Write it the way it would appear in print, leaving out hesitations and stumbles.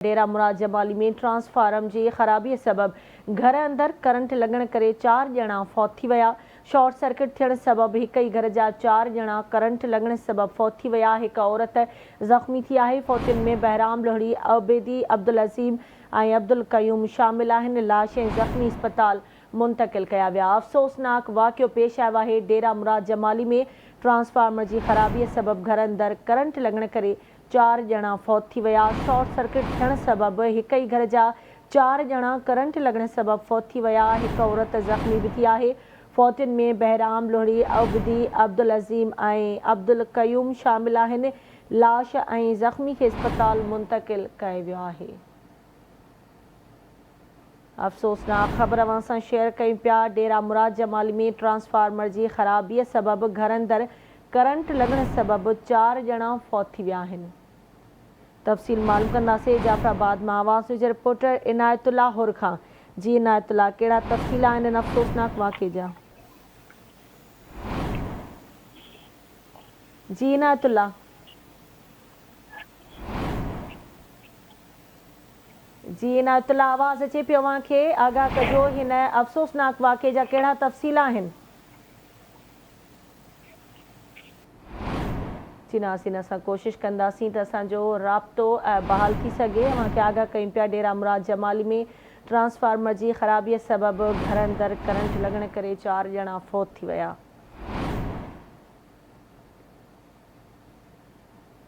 डेरा मुराद जमाली में ट्रांसफार्म जी ख़राबी सबब घर अंदर करंट लगण करे 4 ॼणा फौत थी विया। शॉर्ट सर्किट थियण सबब एक ही घर जा 4 ॼणा करंट लगण सबब फौत थी विया। एक औरत ज़ख्मी थी आहे। फौतियुन में बहराम लोहड़ी, आबिदी, अब्दुल अज़ीम और अब्दुल कयूम शामिल आहिनि। लाशें ज़ख्मी अस्पताल मुंतकिल कया विया। अफ़सोसनाक वाक़ियो पेश आयो आहे। डेरा मुराद जमाली में ट्रांसफार्मर की ख़राबी सबब घर अंदर करंट लगण करे 4 ॼणा फौत थी विया। शॉर्ट सर्किट थियण सबब एक ही घर जा 4 ॼणा करंट लगण सबब फौत थी विया। एक औरत ज़ख्मी भी थी आहे। फौतियुन में बहराम लोहड़ी, आबिदी, अब्दुल अज़ीम और अब्दुल कयूम शामिल आहिनि। लाश और ज़ख्मी के अस्पताल मुंतकिल कयो वियो आहे। अफ़सोसनाक ख़बर अवां सां शेयर कयूं पिया। डेरा मुराद जमाली में ट्रांसफार्मर की ख़राबी सबब घर अंदर करंट लगण सबब 4 ॼणा फौत थी विया आहिनि। तफ़सील मालूम कंदासीं। जाफराबाद में आवाज़ न्यूज़ रिपोर्टर इनायतुल्ला हुर खां। जी इनायतुल्ला, कहिड़ा तफ़सील आहिनि अफ़सोसनाक वाक़े जा? जी इनायतुल्ला, जी इनायतुल्ला, आवाज़ अचे पियो अवां खे, आगाह कजो। हिन अफ़सोसनाक वाक़े जा कहिड़ा तफ़सील आहिनि? जी नासिन, असां कोशिश कंदासीं त असांजो राब्तो बहाल थी सके। अवां खे आगाह कयूं पिया। डेरा मुराद जमाली में ट्रांसफार्मर की ख़राबी सबब घर अंदर करंट लगण करे 4 ॼणा फौत थी विया।